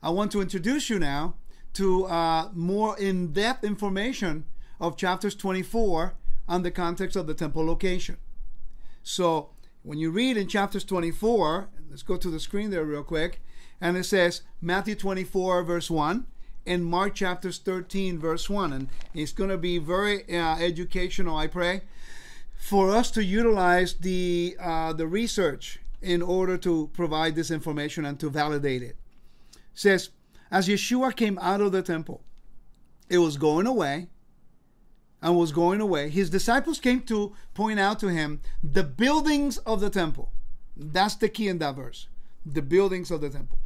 I want to introduce you now to more in-depth information of chapters 24 on the context of the temple location. So when you read in chapters 24, let's go to the screen there real quick, and it says Matthew 24 verse 1 and Mark chapters 13 verse 1, and it's going to be very educational, I pray, for us to utilize the research in order to provide this information and to validate it. It says, as Yeshua came out of the temple, it was going away, his disciples came to point out to him the buildings of the temple. That's the key in that verse, the buildings of the temple.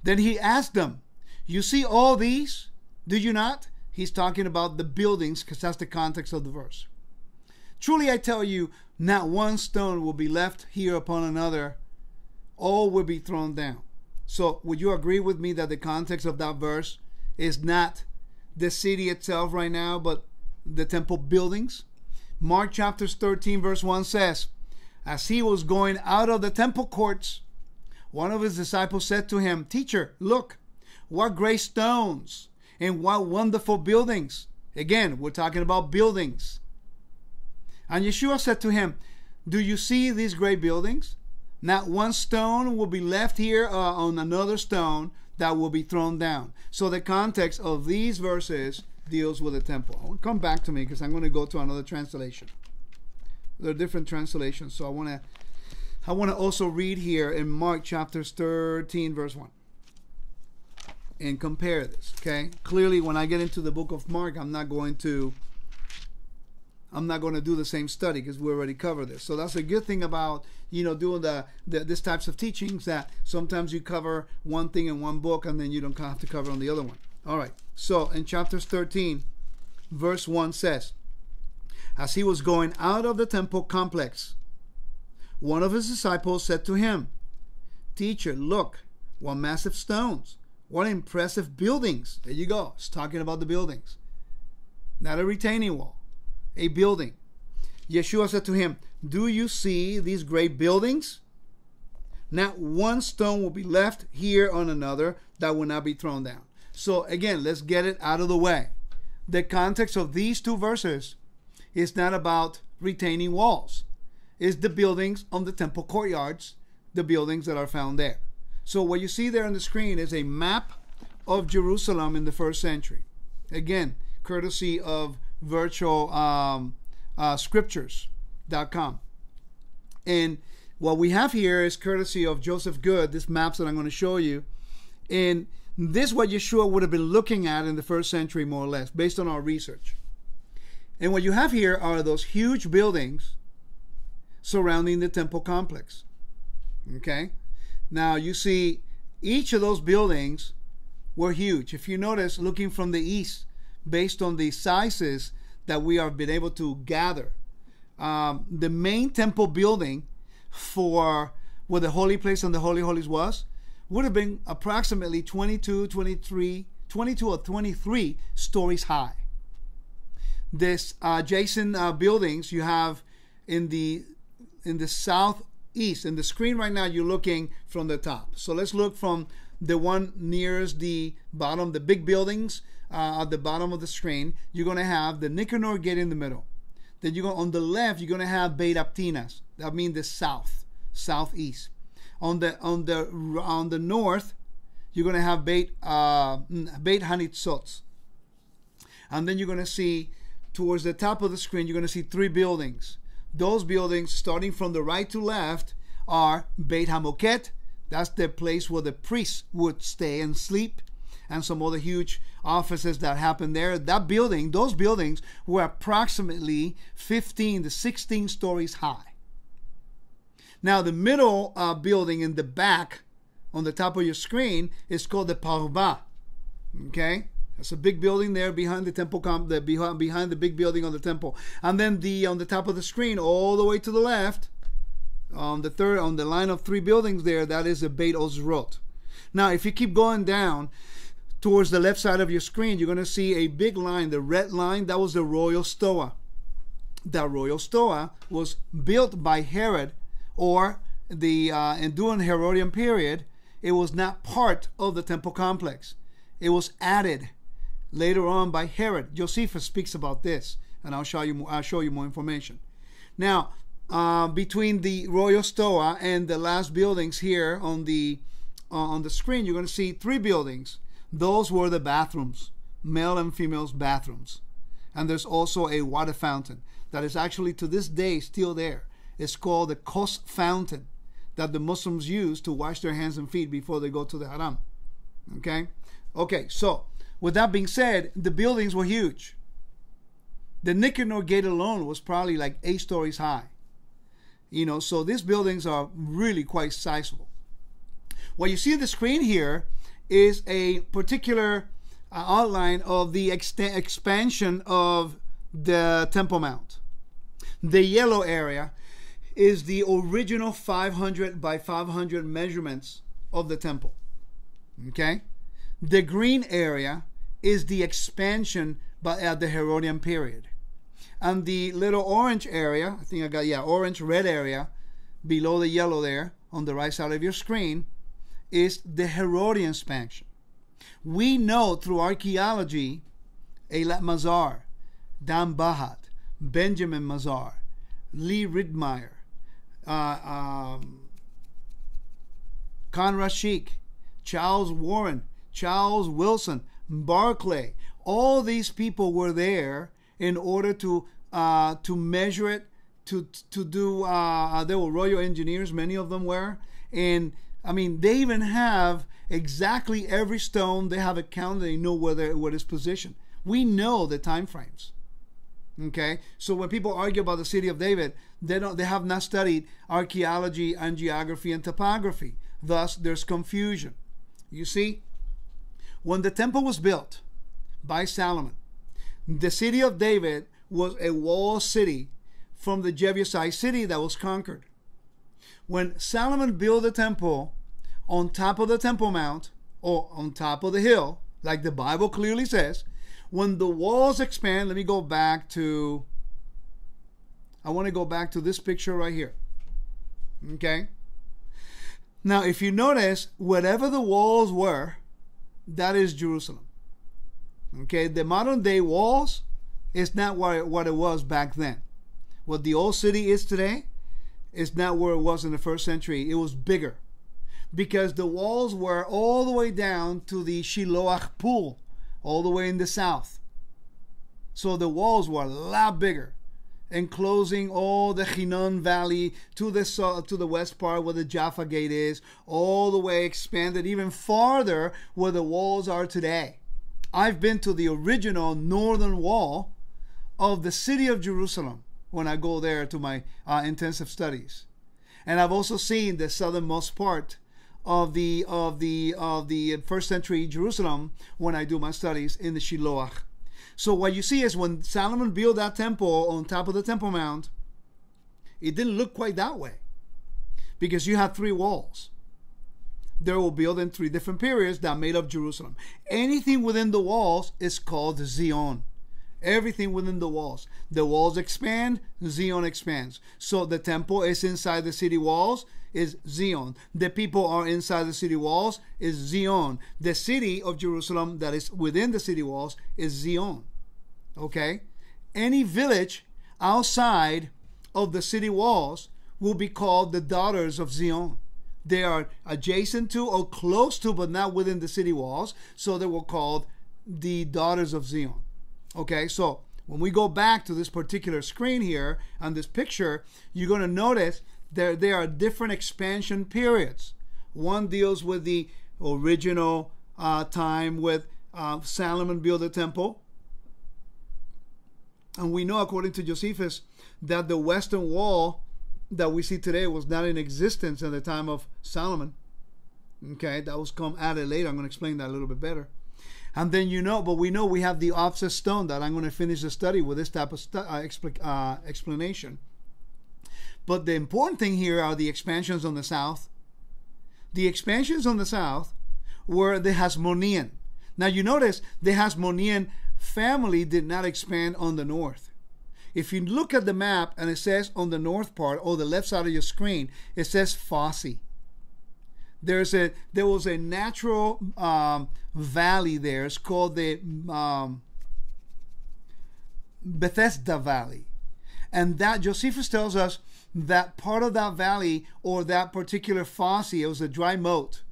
Then he asked them, you see all these, do you not? He's talking about the buildings because that's the context of the verse. Truly I tell you, not one stone will be left here upon another. All will be thrown down. So would you agree with me that the context of that verse is not the city itself right now, but the temple buildings? Mark chapter 13 verse 1 says, as he was going out of the temple courts, one of his disciples said to him, teacher, look, what great stones and what wonderful buildings. Again, we're talking about buildings. And Yeshua said to him, do you see these great buildings? Not one stone will be left here on another stone that will be thrown down. So the context of these verses deals with the temple. I want to come back to me because I'm going to go to another translation. There are different translations, so I want to also read here in Mark chapter 13 verse 1 and compare this. Okay, clearly when I get into the book of Mark, I'm not going to do the same study because we already covered this. So that's a good thing about doing this types of teachings, that sometimes you cover one thing in one book and then you don't have to cover on the other one. All right. So in chapter 13, verse 1 says, as he was going out of the temple complex, one of his disciples said to him, teacher, look, what massive stones, what impressive buildings. There you go. It's talking about the buildings, not a retaining wall. A building. Yeshua said to him, do you see these great buildings? Not one stone will be left here on another that will not be thrown down. So again, let's get it out of the way. The context of these two verses is not about retaining walls. It's the buildings on the temple courtyards, the buildings that are found there. So what you see there on the screen is a map of Jerusalem in the first century. Again, courtesy of virtual scriptures.com. And what we have here is courtesy of Joseph Good, this maps that I'm going to show you. And this is what Yeshua would have been looking at in the first century, more or less, based on our research. And what you have here are those huge buildings surrounding the temple complex. Okay? Now you see each of those buildings were huge. If you notice, looking from the east, based on the sizes that we have been able to gather, the main temple building for where the holy place and the Holy Holies was would have been approximately 22 or 23 stories high. This adjacent buildings you have in the southeast. In the screen right now, you're looking from the top. So let's look from the one nearest the bottom, the big buildings. At the bottom of the screen, you're going to have the Nicanor Gate in the middle. Then you go on the left, you're going to have Beit Aptinas. That means the southeast. On the north, you're going to have Beit Hanitzot. And then you're going to see towards the top of the screen, you're going to see three buildings. Those buildings, starting from the right to left, are Beit Hamoket. That's the place where the priests would stay and sleep, and some other huge offices that happened there. Those buildings were approximately 15 to 16 stories high. Now the middle building in the back on the top of your screen is called the Parva. Okay, that's a big building there behind the temple, behind the big building on the temple. And then on the top of the screen, all the way to the left, on the line of three buildings there, that is the Beit Ozrot. Now, if you keep going down towards the left side of your screen, you're going to see a big line, the red line. That was the royal stoa. That royal stoa was built by Herod, or during the Herodian period, it was not part of the temple complex. It was added later on by Herod. Josephus speaks about this, and I'll show you more information. Now, between the royal stoa and the last buildings here on the screen, you're going to see 3 buildings. Those were the bathrooms, male and female's bathrooms. And there's also a water fountain that is actually to this day still there. It's called the Kos fountain that the Muslims use to wash their hands and feet before they go to the haram. Okay, so with that being said, the buildings were huge. The Nicanor gate alone was probably like 8 stories high. So these buildings are really quite sizable. What you see on the screen here is a particular outline of the expansion of the Temple Mount. The yellow area is the original 500 by 500 measurements of the temple. Okay? The green area is the expansion at the Herodian period. And the little orange area, I think I got, orange, red area, below the yellow there, on the right side of your screen, is the Herodian expansion. We know through archaeology, Eilat Mazar, Dan Bahat, Benjamin Mazar, Lee Ridmeyer, Conrad Sheik, Charles Warren, Charles Wilson, Barclay. All these people were there in order to measure it, to do. They were royal engineers. Many of them were, and I mean they even have exactly every stone. They have it counted. They know where it's positioned. We know the time frames. Okay, so when people argue about the city of David, they have not studied archaeology and geography and topography. Thus, there's confusion. You see, when the temple was built by Solomon, the city of David was a walled city from the Jebusite city that was conquered. When Solomon built the temple on top of the Temple Mount, or on top of the hill, like the Bible clearly says, when the walls expand, I want to go back to this picture right here. Okay? Now, if you notice, whatever the walls were, that is Jerusalem. Okay? The modern day walls is not what it was back then. What the old city is today is not where it was in the first century. It was bigger. Because the walls were all the way down to the Shiloach pool, all the way in the south. So the walls were a lot bigger, enclosing all the Chinon Valley to the west part where the Jaffa Gate is, all the way expanded even farther where the walls are today. I've been to the original northern wall of the city of Jerusalem when I go there to my intensive studies. And I've also seen the southernmost part of the first century Jerusalem when I do my studies in the Shiloach. So what you see is when Solomon built that temple on top of the Temple Mount, it didn't look quite that way because you had 3 walls. They were built in 3 different periods that made up Jerusalem. Anything within the walls is called Zion. Everything within the walls. The walls expand, Zion expands. So the temple is inside the city walls, is Zion. The people are inside the city walls, is Zion. The city of Jerusalem that is within the city walls is Zion. Okay? Any village outside of the city walls will be called the daughters of Zion. They are adjacent to or close to, but not within the city walls, so they were called the daughters of Zion. Okay, so when we go back to this particular screen here on this picture, you're going to notice there are different expansion periods. One deals with the original time with Solomon built the temple. And we know, according to Josephus, that the western wall that we see today was not in existence at the time of Solomon. Okay, that was added later. I'm going to explain that a little bit better. And then we have the offset stone that I'm going to finish the study with this type of explanation. But the important thing here are the expansions on the south. The expansions on the south were the Hasmonean. Now you notice the Hasmonean family did not expand on the north. If you look at the map and it says on the north part or the left side of your screen, it says Fosse. There was a natural valley there. It's called the Bethesda Valley. And that Josephus tells us that part of that valley, or that particular fosse, it was a dry moat.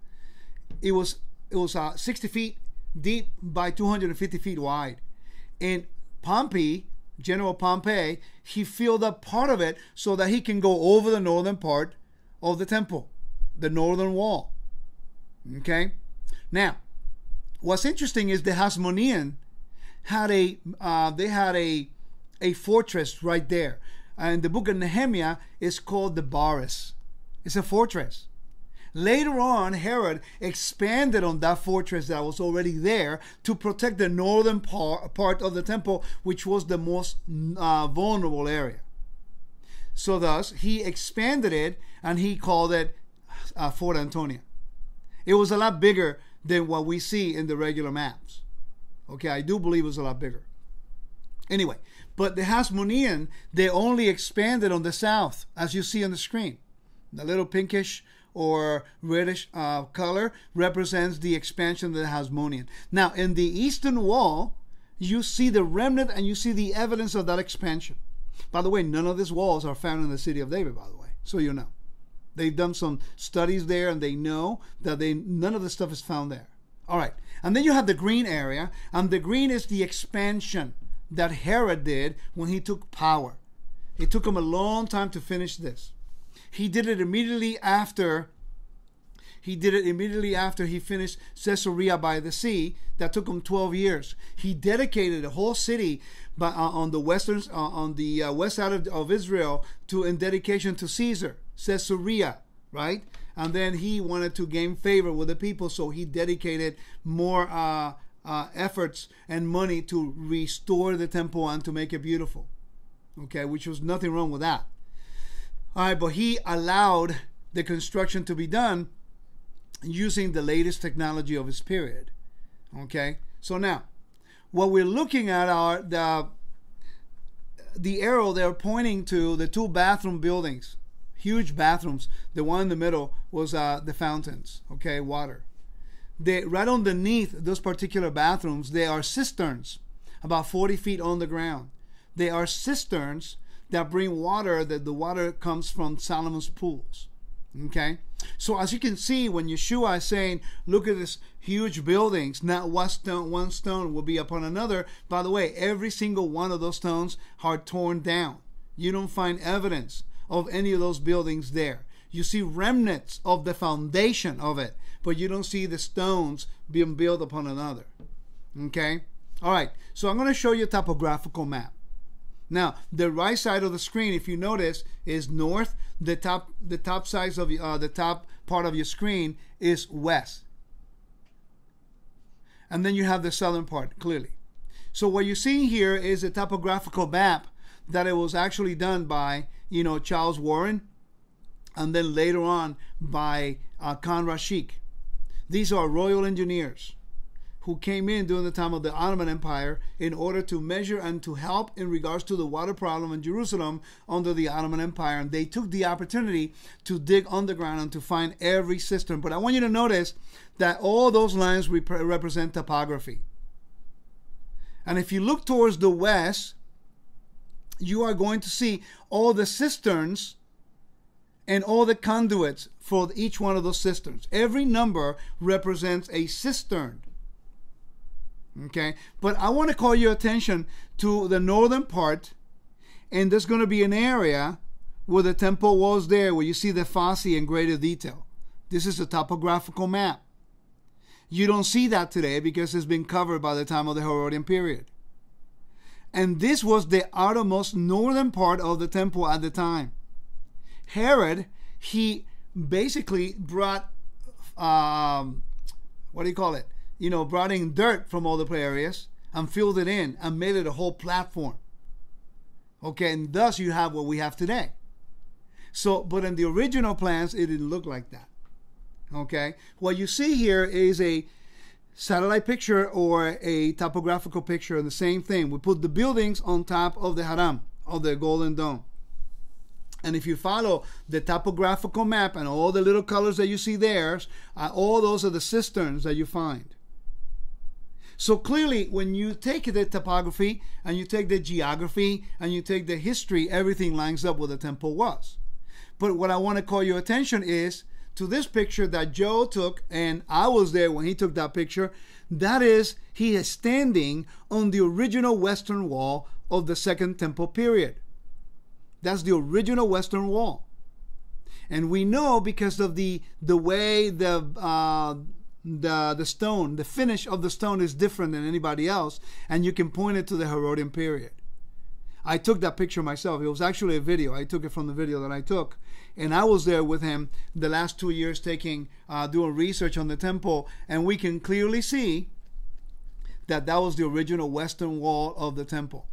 It was 60 feet deep by 250 feet wide. And Pompey, General Pompey, he filled up part of it so that he can go over the northern part of the temple, the northern wall. Okay? Now, what's interesting is the Hasmonean had a fortress right there. And the book of Nehemiah is called the Baris. It's a fortress. Later on, Herod expanded on that fortress that was already there to protect the northern part of the temple, which was the most vulnerable area. So thus, he expanded it, and he called it Fort Antonia. It was a lot bigger than what we see in the regular maps. Okay, I do believe it was a lot bigger. Anyway, but the Hasmonean, they only expanded on the south, as you see on the screen. The little pinkish or reddish color represents the expansion of the Hasmonean. Now, in the eastern wall, you see the remnant and you see the evidence of that expansion. By the way, none of these walls are found in the city of David, by the way, so you know. They've done some studies there, and they know that none of the stuff is found there. All right, and then you have the green area, and the green is the expansion that Herod did when he took power. It took him a long time to finish this. He did it immediately after he finished Caesarea by the sea. That took him 12 years. He dedicated a whole city on the west side of Israel in dedication to Caesar, Caesarea, right? And then he wanted to gain favor with the people, so he dedicated more efforts and money to restore the temple and to make it beautiful. Okay, which was nothing wrong with that. All right, but he allowed the construction to be done using the latest technology of his period. Okay, so now what we're looking at are the arrow they're pointing to the two bathroom buildings, huge bathrooms. The one in the middle was the fountains, okay, water. Right underneath those particular bathrooms, there are cisterns about 40 feet on the ground. They are cisterns that bring water, that the water comes from Solomon's pools. Okay? So as you can see, when Yeshua is saying, look at this huge buildings, not one stone will be upon another. By the way, every single one of those stones are torn down. You don't find evidence of any of those buildings there. You see remnants of the foundation of it, but you don't see the stones being built upon another. Okay? All right. So I'm going to show you a topographical map. Now, the right side of the screen, if you notice, is north. The top size of the top part of your screen is west. And then you have the southern part, clearly. So what you're seeing here is a topographical map that it was actually done by, Charles Warren, and then later on by Conrad Sheik. These are royal engineers who came in during the time of the Ottoman Empire in order to measure and to help in regards to the water problem in Jerusalem under the Ottoman Empire. And they took the opportunity to dig underground and to find every cistern. But I want you to notice that all those lines represent topography. And if you look towards the west, you are going to see all the cisterns and all the conduits for each one of those cisterns. Every number represents a cistern. Okay, but I want to call your attention to the northern part, and there's going to be an area where the temple was there, where you see the fosse in greater detail. This is a topographical map. You don't see that today because it's been covered by the time of the Herodian period. And this was the outermost northern part of the temple at the time. Herod, he basically brought, brought in dirt from all the areas and filled it in and made it a whole platform. Okay, and thus you have what we have today. So, but in the original plans, it didn't look like that. Okay, what you see here is a satellite picture or a topographical picture, and the same thing. We put the buildings on top of the Haram, of the Golden Dome. And if you follow the topographical map and all the little colors that you see there, all those are the cisterns that you find. So clearly, when you take the topography and you take the geography and you take the history, everything lines up where the temple was. But what I want to call your attention is to this picture that Joe took, and I was there when he took that picture. That is, he is standing on the original western wall of the Second Temple period. That's the original western wall. And we know because of the way the stone, the finish of the stone is different than anybody else, and you can point it to the Herodian period. I took that picture myself. It was actually a video. I took it from the video that I took, and I was there with him the last 2 years doing research on the temple, and we can clearly see that was the original western wall of the temple.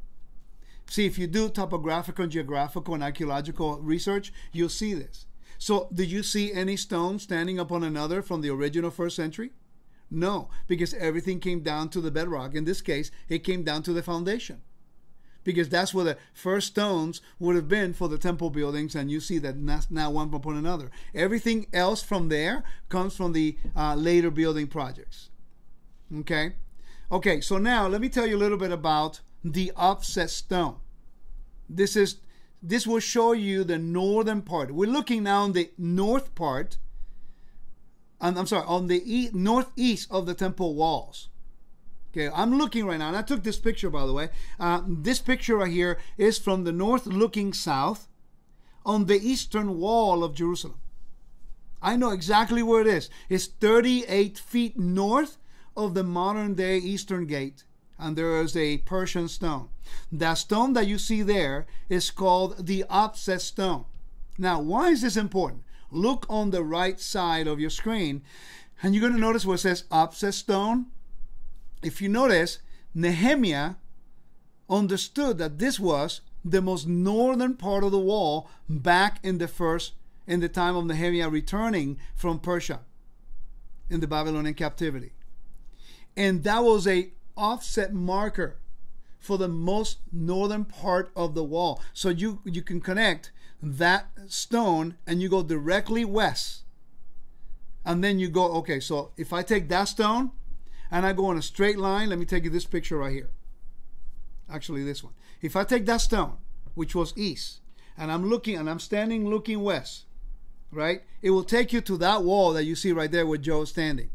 See, if you do topographical, geographical, and archaeological research, you'll see this. So, did you see any stone standing upon another from the original first century? No, because everything came down to the bedrock. In this case, it came down to the foundation, because that's where the first stones would have been for the temple buildings, and you see that now one upon another. Everything else from there comes from the later building projects. Okay, so now let me tell you a little bit about the offset stone. This will show you the northern part. We're looking now on the north part, on the northeast of the temple walls. Okay, I'm looking right now, and I took this picture, by the way. This picture right here is from the north looking south on the eastern wall of Jerusalem. I know exactly where it is. It's 38 feet north of the modern day Eastern Gate. And there is a Persian stone. That stone that you see there is called the offset stone. Now, why is this important? Look on the right side of your screen, and you're going to notice where it says offset stone. If you notice, Nehemiah understood that this was the most northern part of the wall back in the time of Nehemiah returning from Persia in the Babylonian captivity. And that was a offset marker for the most northern part of the wall. So you can connect that stone and you go directly west. And then you go, okay, so if I take that stone and I go in a straight line, let me take you this picture right here. Actually, this one. If I take that stone, which was east, and I'm standing looking west, right? It will take you to that wall that you see right there where Joe is standing.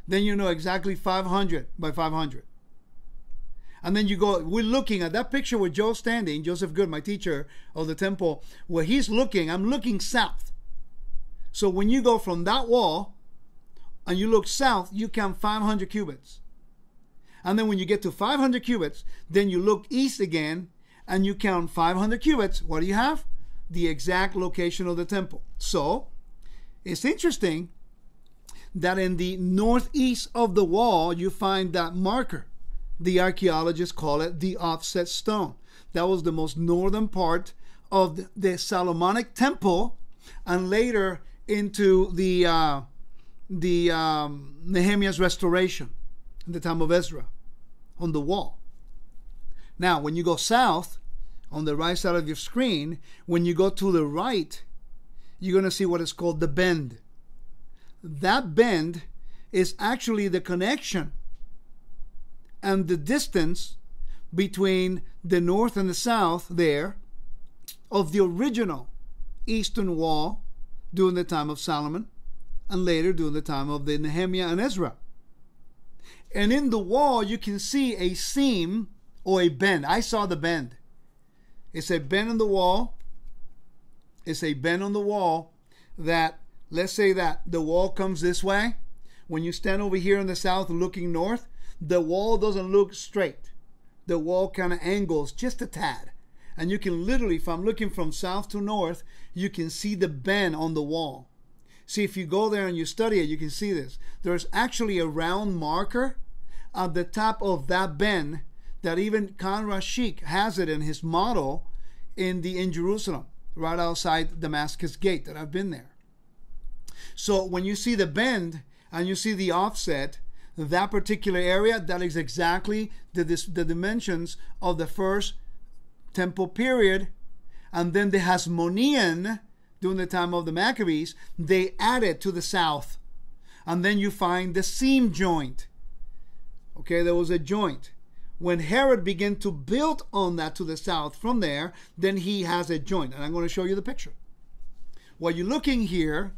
Then you know exactly 500 by 500. And then you go, we're looking at that picture where Joe's standing, Joseph Good, my teacher of the temple, where he's looking, I'm looking south. So when you go from that wall and you look south, you count 500 cubits. And then when you get to 500 cubits, then you look east again and you count 500 cubits. What do you have? The exact location of the temple. So it's interesting that in the northeast of the wall, you find that marker. The archaeologists call it the offset stone. That was the most northern part of the Solomonic temple, and later into the Nehemiah's restoration in the time of Ezra on the wall. Now, when you go south, on the right side of your screen, when you go to the right, you're going to see what is called the bend. That bend is actually the connection and the distance between the north and the south there of the original eastern wall during the time of Solomon and later during the time of the Nehemiah and Ezra. And in the wall you can see a seam or a bend. I saw the bend. It's a bend in the wall. It's a bend on the wall that, let's say that the wall comes this way. When you stand over here in the south looking north, the wall doesn't look straight. The wall kind of angles just a tad. And you can literally, if I'm looking from south to north, you can see the bend on the wall. See, if you go there and you study it, you can see this. There's actually a round marker at the top of that bend that even Khan Rashid has it in his model in Jerusalem, right outside Damascus Gate, that I've been there. So when you see the bend and you see the offset, that particular area, that is exactly the dimensions of the first temple period. and then the Hasmonean, during the time of the Maccabees, they added to the south. And then you find the seam joint. Okay, there was a joint. When Herod began to build on that to the south from there, then he has a joint. And I'm going to show you the picture. While you're looking here,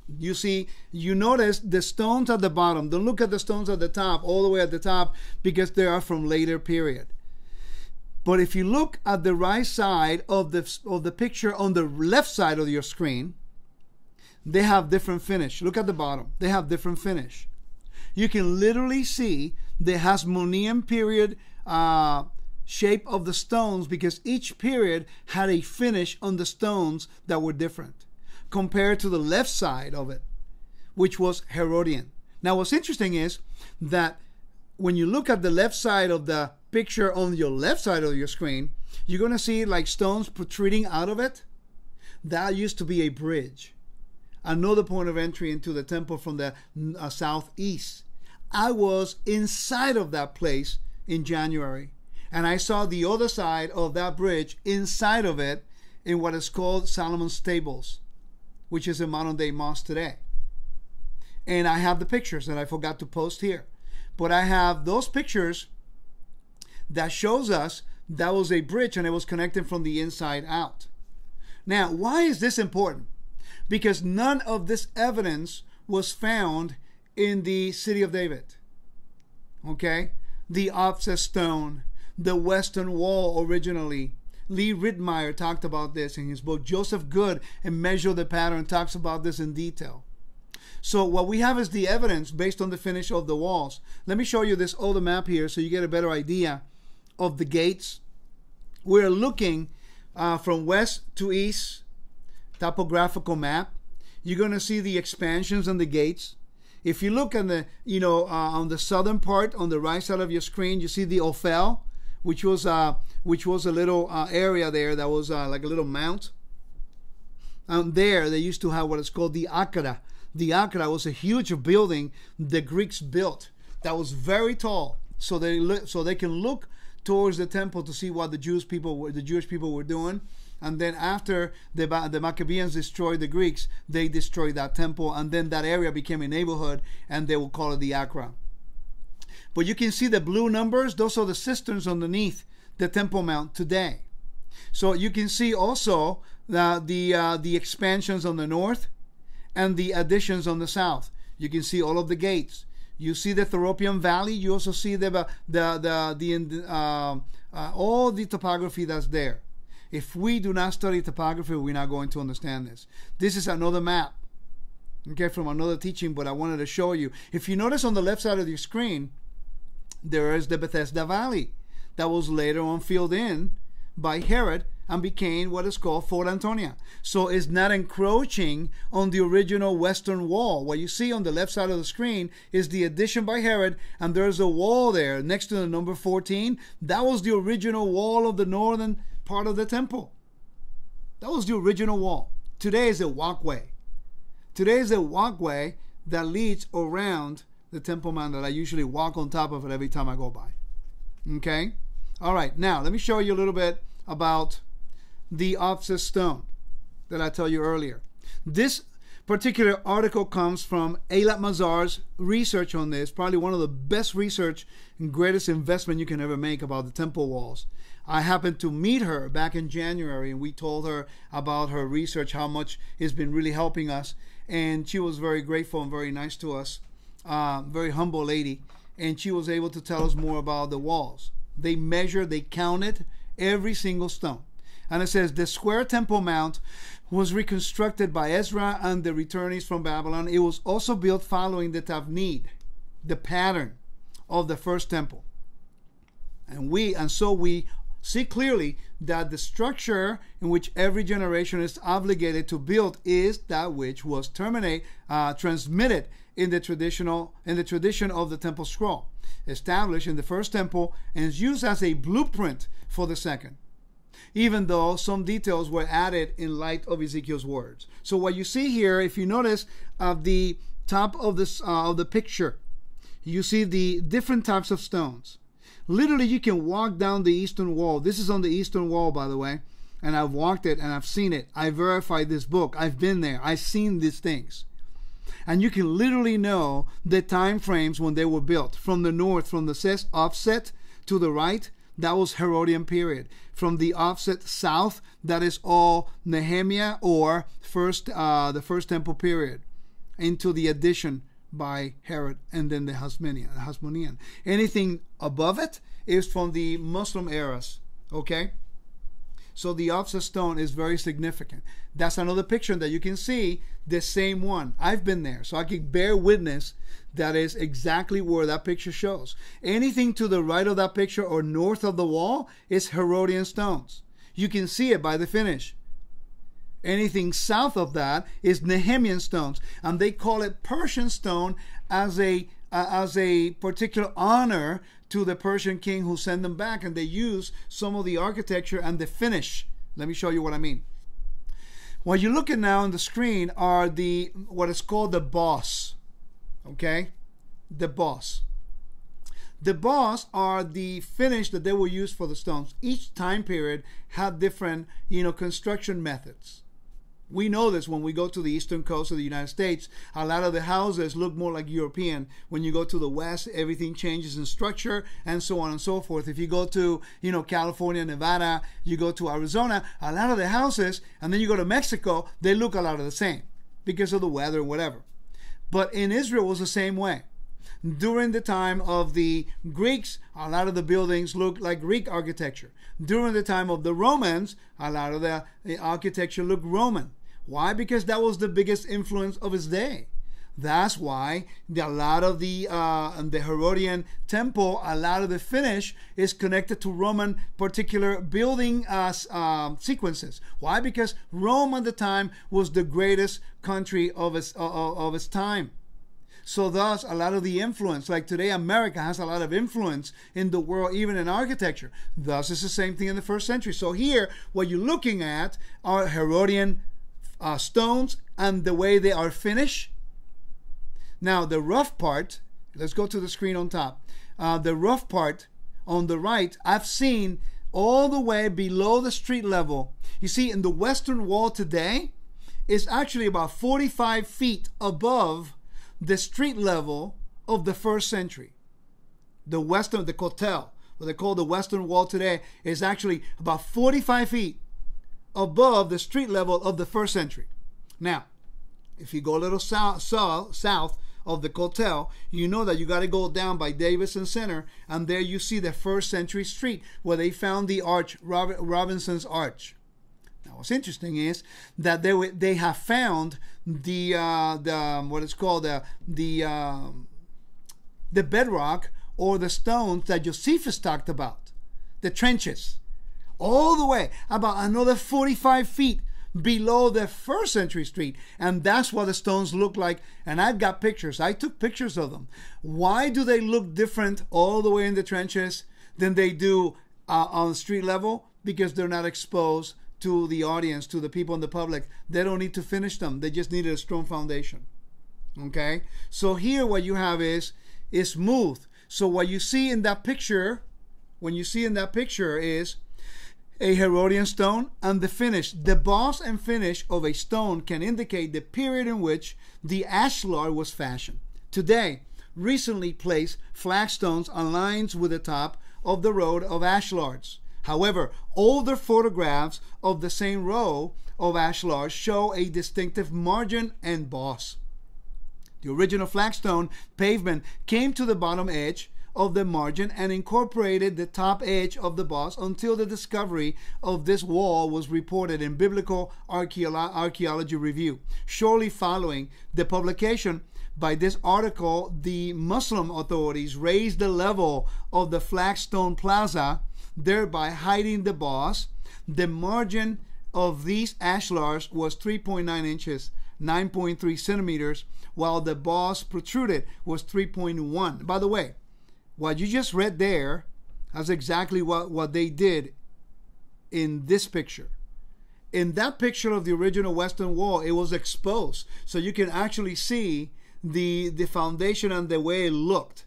you notice the stones at the bottom. Don't look at the stones at the top, all the way at the top, because they are from later period. But if you look at the right side of the picture on the left side of your screen, they have different finish. Look at the bottom. They have different finish. You can literally see the Hasmonean period shape of the stones, because each period had a finish on the stones that were different compared to the left side of it, which was Herodian. Now, what's interesting is that when you look at the left side of the picture on your left side of your screen, you're going to see like stones protruding out of it. That used to be a bridge, another point of entry into the temple from the southeast. I was inside of that place in January, and I saw the other side of that bridge inside of it in what is called Solomon's Stables, which is a modern day mosque today. And I have the pictures that I forgot to post here. But I have those pictures that shows us that was a bridge and it was connected from the inside out. Now, why is this important? Because none of this evidence was found in the city of David. Okay? The offset stone, the western wall originally. Lee Ridmeyer talked about this in his book. Joseph Good, and Measure the Pattern, talks about this in detail. So what we have is the evidence based on the finish of the walls. Let me show you this older map here so you get a better idea of the gates. We're looking from west to east, topographical map. You're going to see the expansions on the gates. If you look on the, on the southern part, on the right side of your screen, you see the Ophel, which was a little area there that was like a little mount. There, they used to have what is called the Akra. The Akra was a huge building the Greeks built that was very tall, so they can look towards the temple to see what the Jewish people were doing. And then after the Maccabees destroyed the Greeks, they destroyed that temple, and then that area became a neighborhood, and they will call it the Akra. But you can see the blue numbers; those are the cisterns underneath the Temple Mount today. So you can see also the expansions on the north and the additions on the south. You can see all of the gates. You see the Thoropian Valley. You also see all the topography that's there. If we do not study topography, we're not going to understand this. This is another map, okay, from another teaching, but I wanted to show you. If you notice on the left side of your screen, there is the Bethesda Valley that was later on filled in by Herod and became what is called Fort Antonia. So it's not encroaching on the original western wall. What you see on the left side of the screen is the addition by Herod, and there's a wall there next to the number 14. That was the original wall of the northern part of the temple. That was the original wall. Today is a walkway. Today is a walkway that leads around the Temple Mount that I usually walk on top of it every time I go by. Okay? All right, now let me show you a little bit about the offset stone that I told you earlier. This particular article comes from Eilat Mazar's research on this, probably one of the best research and greatest investment you can ever make about the temple walls. I happened to meet her back in January, and we told her about her research, how much it's been really helping us, and she was very grateful and very nice to us, very humble lady, and she was able to tell us more about the walls. They measured, they counted every single stone. And it says the square Temple Mount was reconstructed by Ezra and the returnees from Babylon. It was also built following the Tavnid, the pattern of the first temple. And so we see clearly that the structure in which every generation is obligated to build is that which was transmitted in the tradition of the temple scroll, established in the first temple and is used as a blueprint for the second, even though some details were added in light of Ezekiel's words. So what you see here, if you notice at the top of the picture, you see the different types of stones. Literally, you can walk down the eastern wall. This is on the eastern wall, by the way. and I've walked it and I've seen it. I verified this book. I've been there. I've seen these things. And you can literally know the time frames when they were built. From the north, from the offset to the right, that was Herodian period. From the offset south, that is all Nehemiah or the first temple period, into the addition by Herod, and then the Hasmonean. Anything above it is from the Muslim eras. Okay? So the offset stone is very significant. That's another picture that you can see, the same one. I've been there, so I can bear witness that is exactly where that picture shows. Anything to the right of that picture or north of the wall is Herodian stones. You can see it by the finish. Anything south of that is Nehemian stones, and they call it Persian stone as a particular honor to the Persian king who sent them back, and they use some of the architecture and the finish. Let me show you what I mean. What you're looking now on the screen are what is called the boss. Okay, the boss. The boss are the finish that they will use for the stones. Each time period had different, construction methods. We know this when we go to the eastern coast of the United States. A lot of the houses look more like European. When you go to the west, everything changes in structure and so on and so forth. If you go to, California, Nevada, you go to Arizona, a lot of the houses, and then you go to Mexico, they look a lot of the same because of the weather and whatever. But in Israel, it was the same way. During the time of the Greeks, a lot of the buildings looked like Greek architecture. During the time of the Romans, a lot of the architecture looked Roman. Why? Because that was the biggest influence of its day. That's why a lot of the Herodian temple, a lot of the finish is connected to Roman particular building sequences. Why? Because Rome at the time was the greatest country of its time. So thus, a lot of the influence, like today, America has a lot of influence in the world, even in architecture. Thus, it's the same thing in the first century. So here, what you're looking at are Herodian stones and the way they are finished. Now, the rough part, let's go to the screen on top. The rough part on the right, I've seen all the way below the street level. You see, in the western wall today, is actually about 45 feet above the street level of the first century. The Kotel, what they call the western wall today, is actually about 45 feet above the street level of the first century. Now, if you go a little south of the Kotel, you know that you got to go down by Davidson Center, and there you see the first century street where they found the arch, Robinson's Arch. Now, what's interesting is that they have found the bedrock or the stones that Josephus talked about, the trenches, all the way about another 45 feet below the first century street. And that's what the stones look like. And I've got pictures. I took pictures of them. Why do they look different all the way in the trenches than they do on the street level? Because they're not exposed to the audience, to the people in the public. They don't need to finish them. They just needed a strong foundation. Okay? So here what you have is smooth. So what you see in that picture, is a Herodian stone and the finish. The boss and finish of a stone can indicate the period in which the ashlar was fashioned. Today, recently placed flagstones on lines with the top of the road of ashlars. However, older photographs of the same row of ashlars show a distinctive margin and boss. The original flagstone pavement came to the bottom edge of the margin and incorporated the top edge of the boss until the discovery of this wall was reported in Biblical Archaeology Review. Shortly following the publication by this article, the Muslim authorities raised the level of the flagstone plaza, thereby hiding the boss. The margin of these ashlars was 3.9 inches, 9.3 centimeters, while the boss protruded was 3.1. By the way, what you just read there is exactly what they did in this picture. In that picture of the original Western Wall, it was exposed. So you can actually see the foundation and the way it looked.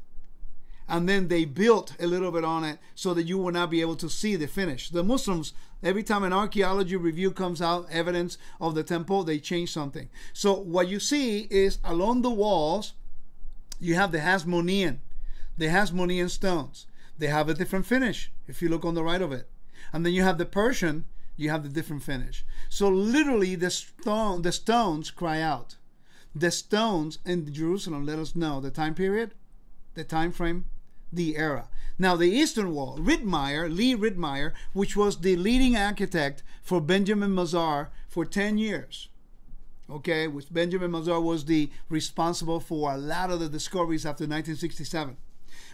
and then they built a little bit on it so that you will not be able to see the finish. The Muslims, every time an archaeology review comes out, evidence of the temple, they change something. So what you see is along the walls, you have the Hasmonean stones. They have a different finish if you look on the right of it. And then you have the Persian, you have the different finish. So literally the stones cry out. The stones in Jerusalem let us know the time period, the time frame, the era. Now the Eastern Wall, Lee Rittmeyer, which was the leading architect for Benjamin Mazar for 10 years. Okay, which Benjamin Mazar was the responsible for a lot of the discoveries after 1967.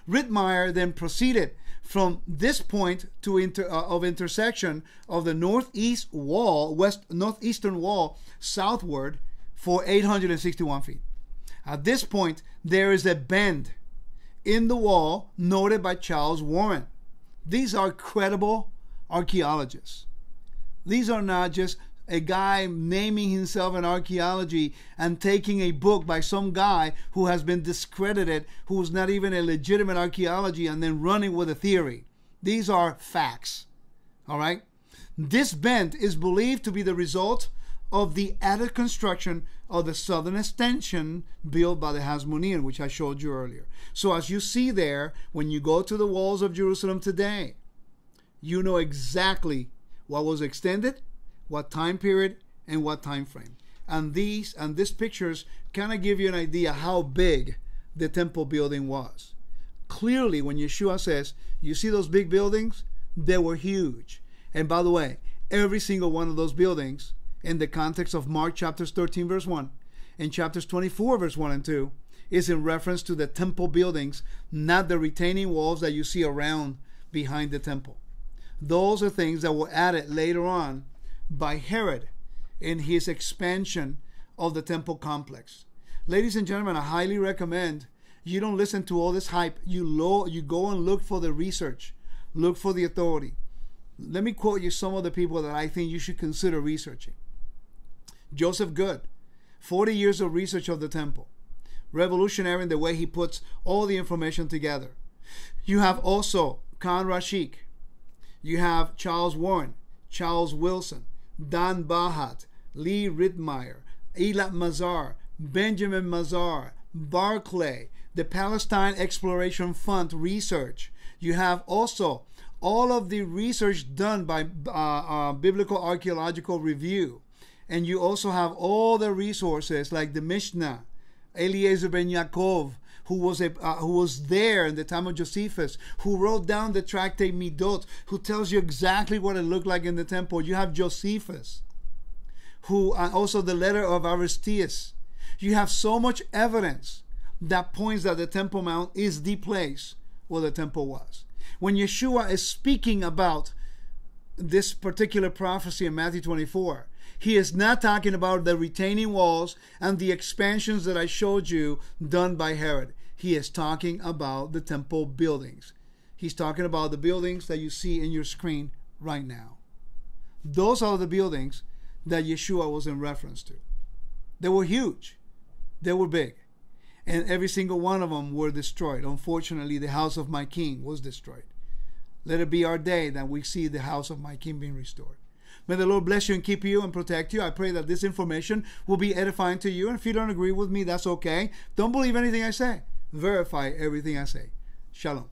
Rittmeyer then proceeded from this point to intersection of the northeastern wall southward for 861 feet. At this point, there is a bend in the wall noted by Charles Warren. These are credible archaeologists. These are not just a guy naming himself in archaeology and taking a book by some guy who has been discredited, who's not even a legitimate archaeology, and then running with a theory. These are facts. All right? This bend is believed to be the result of the added construction of the southern extension built by the Hasmonean, which I showed you earlier. So as you see there, when you go to the walls of Jerusalem today, you know exactly what was extended, what time period, and what time frame. And these pictures kind of give you an idea how big the temple building was. Clearly, when Yeshua says, you see those big buildings? They were huge. And by the way, every single one of those buildings, in the context of Mark chapters 13 verse 1 and chapters 24 verse 1 and 2, is in reference to the temple buildings, not the retaining walls that you see around behind the temple. Those are things that were added later on by Herod in his expansion of the temple complex. Ladies and gentlemen, I highly recommend you don't listen to all this hype. You go and look for the research. Look for the authority. Let me quote you some of the people that I think you should consider researching. Joseph Good, 40 years of research of the temple. Revolutionary in the way he puts all the information together. You have also Khan Rashid. You have Charles Warren, Charles Wilson, Dan Bahat, Lee Rittmeyer, Eilat Mazar, Benjamin Mazar, Barclay, the Palestine Exploration Fund research. You have also all of the research done by Biblical Archaeological Review. And you also have all the resources like the Mishnah, Eliezer ben Yaakov, who was there in the time of Josephus, who wrote down the tractate Midot, who tells you exactly what it looked like in the temple. You have Josephus, who also the letter of Aristeas. You have so much evidence that points that the Temple Mount is the place where the temple was. When Yeshua is speaking about this particular prophecy in Matthew 24, he is not talking about the retaining walls and the expansions that I showed you done by Herod. He is talking about the temple buildings. He's talking about the buildings that you see in your screen right now. Those are the buildings that Yeshua was in reference to. They were huge. They were big. And every single one of them were destroyed. Unfortunately, the house of my king was destroyed. Let it be our day that we see the house of my king being restored. May the Lord bless you and keep you and protect you. I pray that this information will be edifying to you. And if you don't agree with me, that's okay. Don't believe anything I say. Verify everything I say. Shalom.